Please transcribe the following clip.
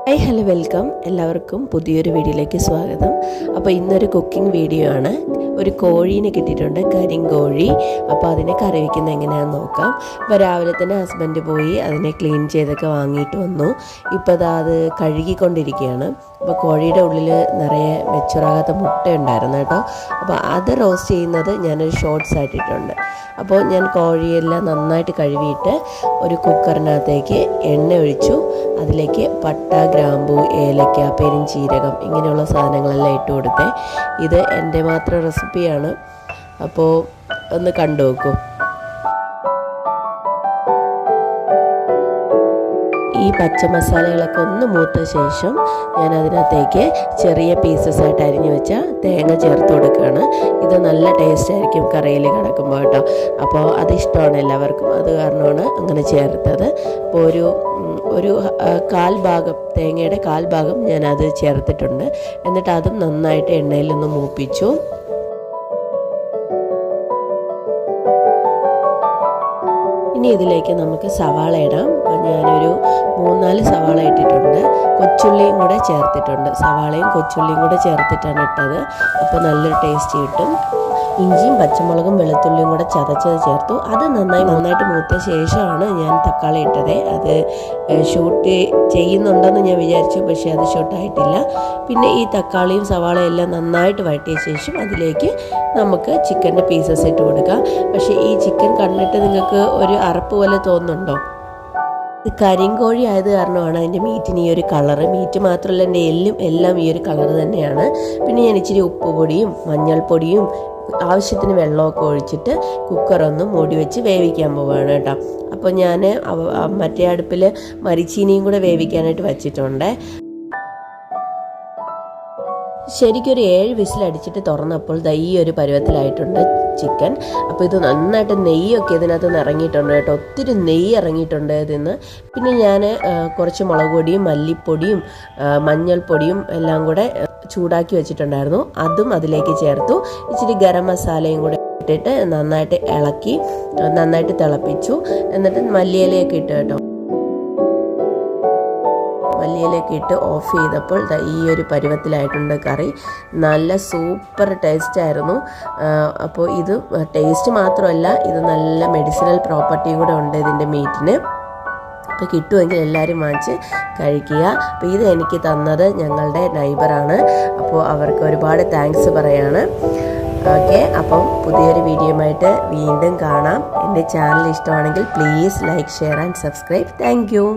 Hi hello welcome. എല്ലാവർക്കും പുതിയൊരു വീഡിയോയിലേക്ക് സ്വാഗതം. അപ്പോൾ ഇന്നൊരു കുക്കിംഗ് വീഡിയോ ആണ്. ഒരു കോഴീനെ കിട്ടിയിട്ടുണ്ട്, കരിങ്കോഴി. അപ്പോൾ അതിനെ കറി വയ്ക്കുന്നത് എങ്ങനെയാണെന്ന് നോക്കാം. അപ്പോൾ രാവിലെ തന്നെ ഹസ്ബൻഡ് പോയി അതിനെ ക്ലീൻ ചെയ്തൊക്കെ വാങ്ങിയിട്ട് വന്നു. ഇപ്പോൾ അത് കഴുകിക്കൊണ്ടിരിക്കുകയാണ്. അപ്പോൾ കോഴിയുടെ ഉള്ളിൽ നിറയെ മെച്ചുറാകാത്ത മുട്ട ഉണ്ടായിരുന്നു കേട്ടോ. അപ്പോൾ അത് റോസ്റ്റ് ചെയ്യുന്നത് ഞാനൊരു ഷോർട്സ് ആയിട്ടിട്ടുണ്ട്. അപ്പോൾ ഞാൻ കോഴിയെല്ലാം നന്നായിട്ട് കഴുകിയിട്ട് ഒരു കുക്കറിനകത്തേക്ക് എണ്ണ ഒഴിച്ചു. അതിലേക്ക് പട്ട, ഗ്രാമ്പൂ, ഏലക്ക, പെരുംജീരകം ഇങ്ങനെയുള്ള സാധനങ്ങളെല്ലാം ഇട്ട് കൊടുത്തേ. ഇത് എൻ്റെ മാത്രം റെസിപ്പിയാണ്, അപ്പോൾ ഒന്ന് കണ്ടു നോക്കൂ. ഈ പച്ച മസാലകളൊക്കെ ഒന്ന് മൂത്ത ശേഷം ഞാൻ അതിനകത്തേക്ക് ചെറിയ പീസസ് ആയിട്ട് അരിഞ്ഞു വെച്ച തേങ്ങ ചേർത്ത് കൊടുക്കുകയാണ്. ഇത് നല്ല ടേസ്റ്റ് ആയിരിക്കും കറിയിൽ കിടക്കുമ്പോൾ കേട്ടോ. അപ്പോൾ അതിഷ്ടമാണ് എല്ലാവർക്കും, അത് കാരണമാണ് അങ്ങനെ ചേർത്തത്. അപ്പോൾ ഒരു കാൽഭാഗം, തേങ്ങയുടെ കാൽഭാഗം ഞാനത് ചേർത്തിട്ടുണ്ട്. എന്നിട്ട് അതും നന്നായിട്ട് എണ്ണയിലൊന്ന് മൂപ്പിച്ചു. ഇനി ഇതിലേക്ക് നമുക്ക് സവാള ഇടാം. അപ്പോൾ ഞാനൊരു 3-4 സവാള ഇട്ടിട്ടുണ്ട്. കൊച്ചുള്ളിയും കൂടെ ചേർത്തിട്ടുണ്ട്. സവാളയും കൊച്ചുള്ളിയും കൂടെ ചേർത്തിട്ടാണ് ഇട്ടത്. അപ്പോൾ നല്ലൊരു ടേസ്റ്റ് കിട്ടും. ഇഞ്ചിയും പച്ചമുളകും വെളുത്തുള്ളിയും കൂടെ ചതച്ചത് ചേർത്തു. അത് നന്നായിട്ട് മൂത്ത ശേഷമാണ് ഞാൻ തക്കാളി ഇട്ടത്. അത് ഷൂട്ട് ചെയ്യുന്നുണ്ടെന്ന് ഞാൻ വിചാരിച്ചു, പക്ഷേ അത് ഷൂട്ടായിട്ടില്ല. പിന്നെ ഈ തക്കാളിയും സവാളയും എല്ലാം നന്നായിട്ട് വഴറ്റിയ ശേഷം അതിലേക്ക് നമുക്ക് ചിക്കൻ്റെ പീസസ് ഇട്ട് കൊടുക്കാം. പക്ഷേ ഈ ചിക്കൻ കണ്ടിട്ട് നിങ്ങൾക്ക് ഒരു അറപ്പ് പോലെ തോന്നുന്നുണ്ടോ? ഇത് കരിങ്കോഴി ആയത് കാരണമാണ് അതിൻ്റെ മീറ്റിന് ഈ ഒരു കളറ്. മീറ്റ് മാത്രമല്ല, എൻ്റെ എല്ലാം ഈ ഒരു കളറ് തന്നെയാണ്. പിന്നെ ഞാൻ ഇച്ചിരി ഉപ്പുപൊടിയും മഞ്ഞൾപ്പൊടിയും ആവശ്യത്തിന് വെള്ളമൊക്കെ ഒഴിച്ചിട്ട് കുക്കറൊന്ന് മൂടി വെച്ച് വേവിക്കാൻ പോവുകയാണ് കേട്ടോ. അപ്പോൾ ഞാൻ മറ്റേ അടുപ്പിൽ മരിച്ചീനിയും കൂടെ വേവിക്കാനായിട്ട് വച്ചിട്ടുണ്ട്. ശരിക്കൊരു 7 വിസിലടിച്ചിട്ട് തുറന്നപ്പോൾ ഈ ഒരു പരുവത്തിലായിട്ടുണ്ട് ചിക്കൻ. അപ്പോൾ ഇത് നന്നായിട്ട് നെയ്യൊക്കെ ഇതിനകത്ത് നിന്ന് ഇറങ്ങിയിട്ടുണ്ട് കേട്ടോ. ഒത്തിരി നെയ്യ് ഇറങ്ങിയിട്ടുണ്ട് ഇതിന്ന്. പിന്നെ ഞാൻ കുറച്ച് മുളക് പൊടിയും മല്ലിപ്പൊടിയും മഞ്ഞൾപ്പൊടിയും എല്ലാം കൂടെ ചൂടാക്കി വെച്ചിട്ടുണ്ടായിരുന്നു. അതും അതിലേക്ക് ചേർത്തു. ഇച്ചിരി ഗരം മസാലയും കൂടെ ഇട്ടിട്ട് നന്നായിട്ട് ഇളക്കി നന്നായിട്ട് തിളപ്പിച്ചു. എന്നിട്ട് മല്ലിയിലയൊക്കെ ഇട്ട് കേട്ടോ. മല്ലിയിലേക്ക് ഇട്ട് ഓഫ് ചെയ്തപ്പോൾ ഈ ഒരു പരുവത്തിലായിട്ടുണ്ട് കറി. നല്ല സൂപ്പർ ടേസ്റ്റ് ആയിരുന്നു. അപ്പോൾ ഇത് ടേസ്റ്റ് മാത്രമല്ല, ഇത് നല്ല മെഡിസിനൽ പ്രോപ്പർട്ടിയും കൂടെ ഉണ്ട് ഇതിൻ്റെ മീറ്റിന്. അപ്പോൾ കിട്ടുമെങ്കിൽ എല്ലാവരും വാങ്ങിച്ച് കഴിക്കുക. അപ്പോൾ ഇത് എനിക്ക് തന്നത് ഞങ്ങളുടെ നൈബറാണ്. അപ്പോൾ അവർക്ക് ഒരുപാട് താങ്ക്സ് പറയാണ്. ഓക്കെ, അപ്പം പുതിയൊരു വീഡിയോയുമായിട്ട് വീണ്ടും കാണാം. എൻ്റെ ചാനൽ ഇഷ്ടമാണെങ്കിൽ please like, share and subscribe. Thank you.